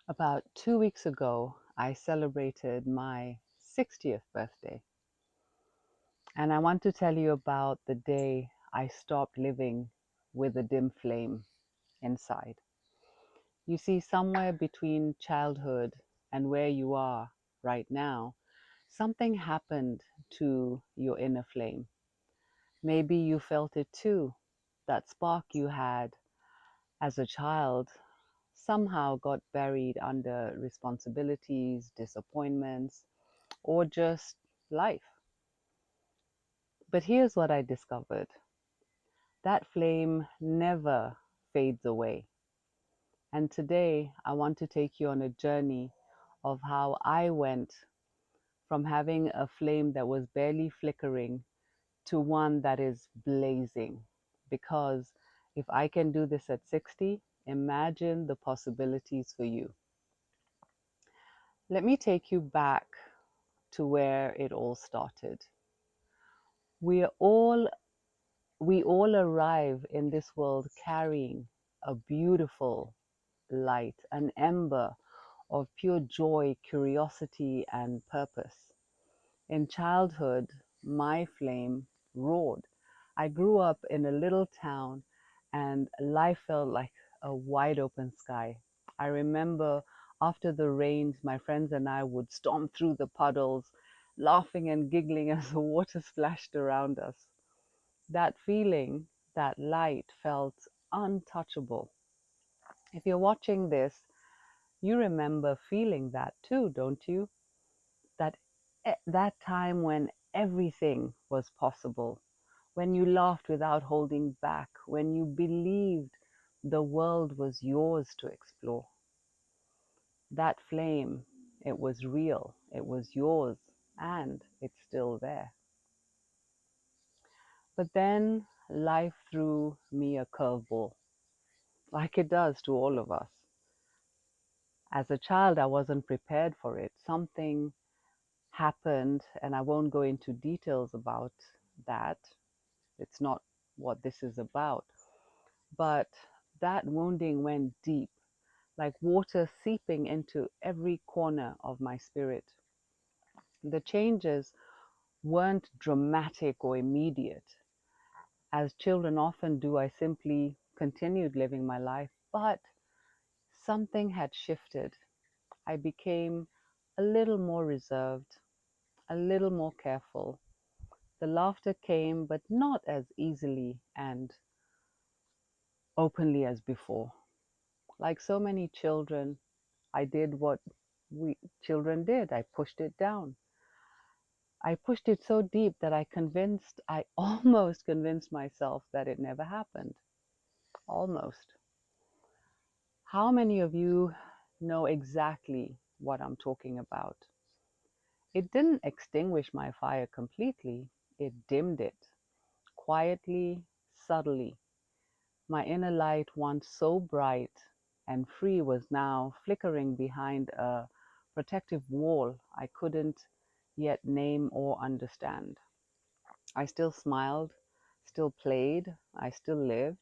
About 2 weeks ago, I celebrated my 60th birthday. And I want to tell you about the day I stopped living with a dim flame inside. You see, somewhere between childhood and where you are right now, something happened to your inner flame. Maybe you felt it too. That spark you had as a child somehow got buried under responsibilities, disappointments, or just life. But here's what I discovered: that flame never fades away. And today I want to take you on a journey of how I went from having a flame that was barely flickering to one that is blazing. Because if I can do this at 60, imagine the possibilities for you. Let me take you back to where it all started. We are all we all arrive in this world carrying a beautiful light, an ember of pure joy, curiosity, and purpose. In childhood, my flame roared. I grew up in a little town and life felt like a wide open sky. I remember after the rains, my friends and I would storm through the puddles, laughing and giggling as the water splashed around us. That feeling, that light felt untouchable. If you're watching this, you remember feeling that too, don't you? That that time when everything was possible, when you laughed without holding back, when you believed the world was yours to explore. That flame, it was real, it was yours, and it's still there. But then life threw me a curveball, like it does to all of us. As a child, I wasn't prepared for it. Something happened, and I won't go into details about that. It's not what this is about. But that wounding went deep, like water seeping into every corner of my spirit. The changes weren't dramatic or immediate. As children often do, I simply continued living my life, but something had shifted. I became a little more reserved, a little more careful. The laughter came, but not as easily and openly as before. Like so many children, I did what we children did. I pushed it down. I pushed it so deep that I almost convinced myself that it never happened. Almost. How many of you know exactly what I'm talking about? It didn't extinguish my fire completely, it dimmed it, quietly, subtly. My inner light, once so bright and free, was now flickering behind a protective wall I couldn't yet name or understand. I still smiled, still played, I still lived,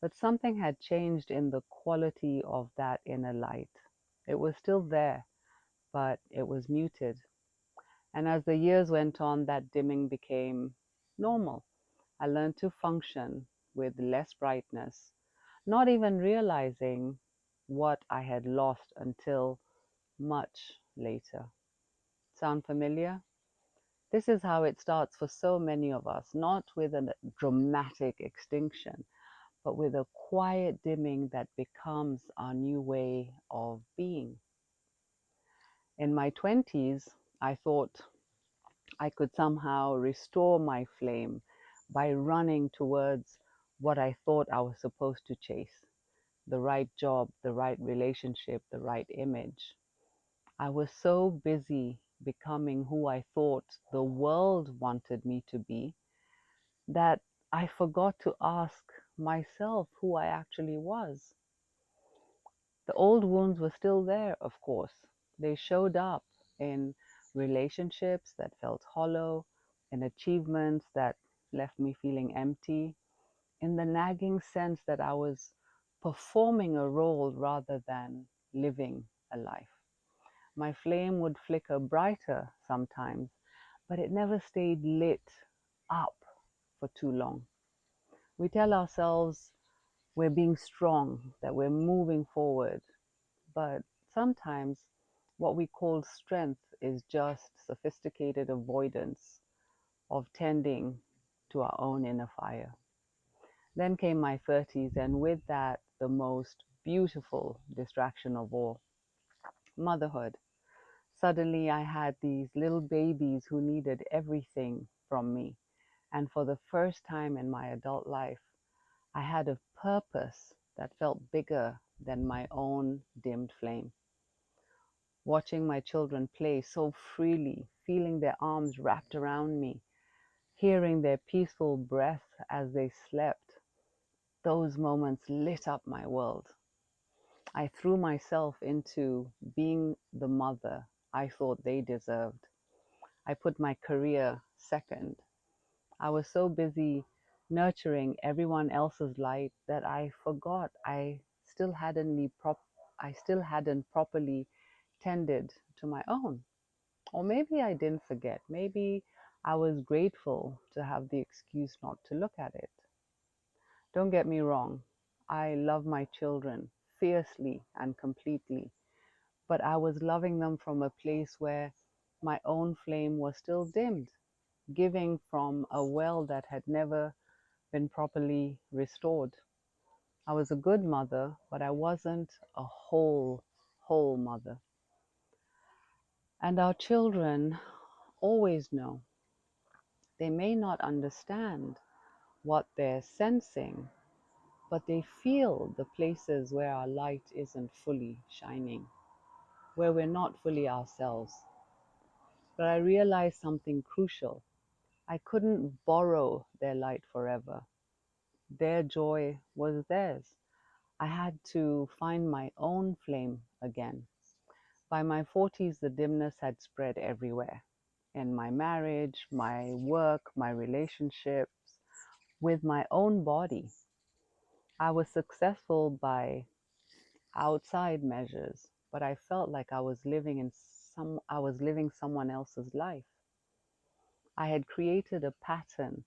but something had changed in the quality of that inner light. It was still there, but it was muted. And as the years went on, that dimming became normal. I learned to function with less brightness, not even realizing what I had lost until much later. Sound familiar? This is how it starts for so many of us, not with a dramatic extinction, but with a quiet dimming that becomes our new way of being. In my 20s, I thought I could somehow restore my flame by running towards what I thought I was supposed to chase: the right job, the right relationship, the right image. I was so busy becoming who I thought the world wanted me to be that I forgot to ask myself who I actually was. The old wounds were still there, of course. They showed up in relationships that felt hollow, in achievements that left me feeling empty, in the nagging sense that I was performing a role rather than living alive. My flame would flicker brighter sometimes, but it never stayed lit up for too long. We tell ourselves we're being strong, that we're moving forward, but sometimes what we call strength is just sophisticated avoidance of tending to our own inner fire. Then came my 30s, and with that, the most beautiful distraction of all, motherhood. Suddenly, I had these little babies who needed everything from me. And for the first time in my adult life, I had a purpose that felt bigger than my own dimmed flame. Watching my children play so freely, feeling their arms wrapped around me, hearing their peaceful breath as they slept, those moments lit up my world. I threw myself into being the mother I thought they deserved. I put my career second. I was so busy nurturing everyone else's light that I forgot I still hadn't properly tended to my own. Or maybe I didn't forget. Maybe I was grateful to have the excuse not to look at it. Don't get me wrong. I love my children fiercely and completely, but I was loving them from a place where my own flame was still dimmed, giving from a well that had never been properly restored. I was a good mother, but I wasn't a whole mother. And our children always know. They may not understand what they're sensing, but they feel the places where our light isn't fully shining, where we're not fully ourselves. But I realized something crucial. I couldn't borrow their light forever. Their joy was theirs. I had to find my own flame again. By my 40s, the dimness had spread everywhere. In my marriage, my work, my relationships, with my own body. I was successful by outside measures, but I felt like I was living someone else's life. I had created a pattern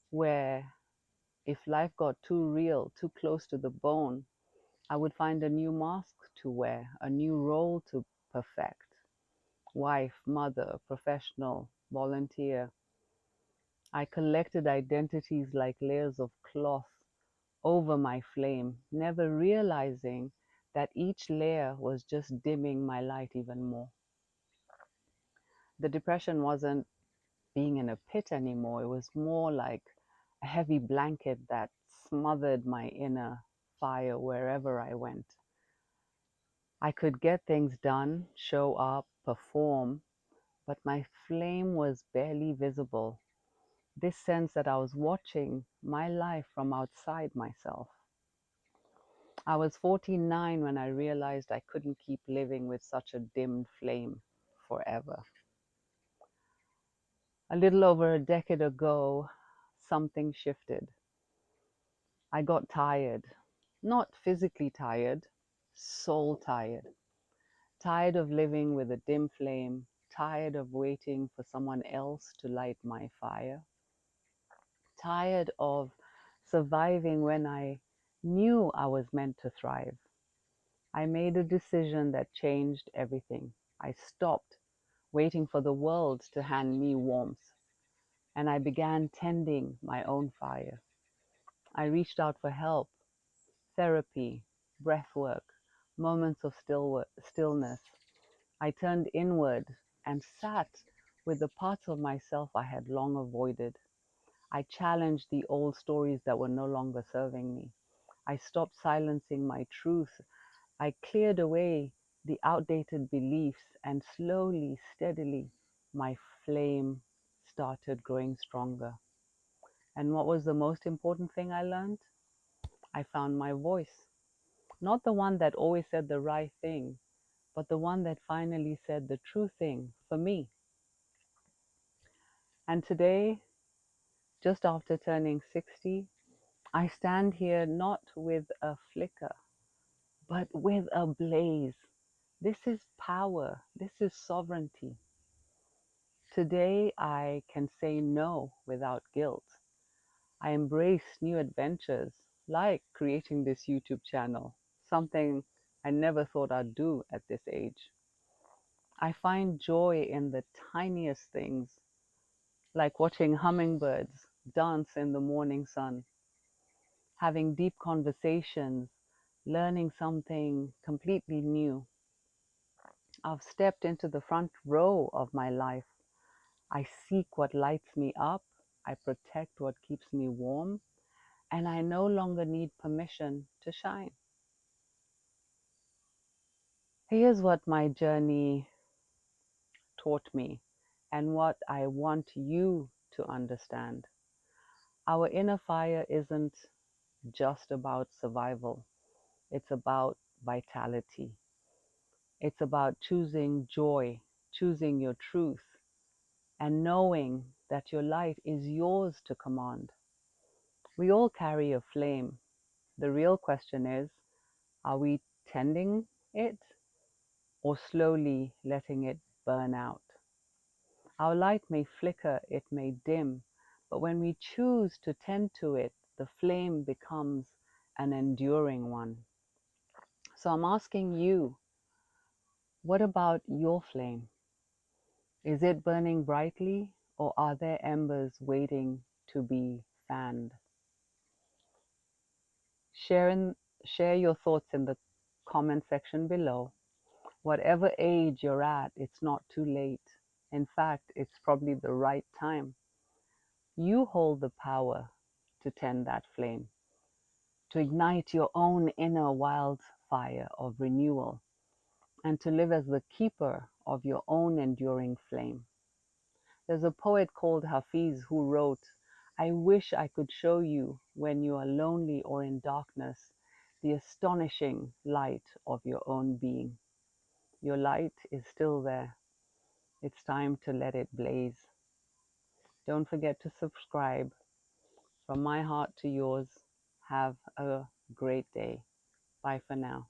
where if life got too real, too close to the bone, I would find a new mask to wear, a new role to perfect. Wife, mother, professional, volunteer. I collected identities like layers of cloth over my flame, never realizing that each layer was just dimming my light even more. The depression wasn't being in a pit anymore. It was more like a heavy blanket that smothered my inner fire wherever I went. I could get things done, show up, perform, but my flame was barely visible. This sense that I was watching my life from outside myself. I was 49 when I realized I couldn't keep living with such a dimmed flame forever. A little over a decade ago, something shifted. I got tired. Not physically tired, soul tired. Tired of living with a dim flame, tired of waiting for someone else to light my fire, tired of surviving when I knew I was meant to thrive. I made a decision that changed everything. I stopped waiting for the world to hand me warmth, and I began tending my own fire. I reached out for help, therapy, breath work, moments of stillness. I turned inward and sat with the parts of myself I had long avoided. I challenged the old stories that were no longer serving me. I stopped silencing my truth. I cleared away the outdated beliefs, and slowly, steadily, my flame started growing stronger. And what was the most important thing I learned? I found my voice. Not the one that always said the right thing, but the one that finally said the true thing for me. And today, just after turning 60, I stand here not with a flicker, but with a blaze, This is power. This is sovereignty. Today, I can say no without guilt. I embrace new adventures, like creating this YouTube channel, something I never thought I'd do at this age. I find joy in the tiniest things, like watching hummingbirds dance in the morning sun, having deep conversations, learning something completely new. I've stepped into the front row of my life. I seek what lights me up, I protect what keeps me warm, and I no longer need permission to shine. Here's what my journey taught me and what I want you to understand. Our inner fire isn't just about survival, it's about vitality. It's about choosing joy, choosing your truth, and knowing that your light is yours to command. We all carry a flame. The real question is, are we tending it or slowly letting it burn out? Our light may flicker, it may dim, but when we choose to tend to it, the flame becomes an enduring one. So I'm asking you, what about your flame? Is it burning brightly, or are there embers waiting to be fanned? Share, share your thoughts in the comment section below. Whatever age you're at, it's not too late. In fact, it's probably the right time. You hold the power to tend that flame, to ignite your own inner wildfire of renewal, and to live as the keeper of your own enduring flame. There's a poet called Hafiz who wrote, "I wish I could show you when you are lonely or in darkness the astonishing light of your own being." Your light is still there. It's time to let it blaze. Don't forget to subscribe. From my heart to yours, have a great day. Bye for now.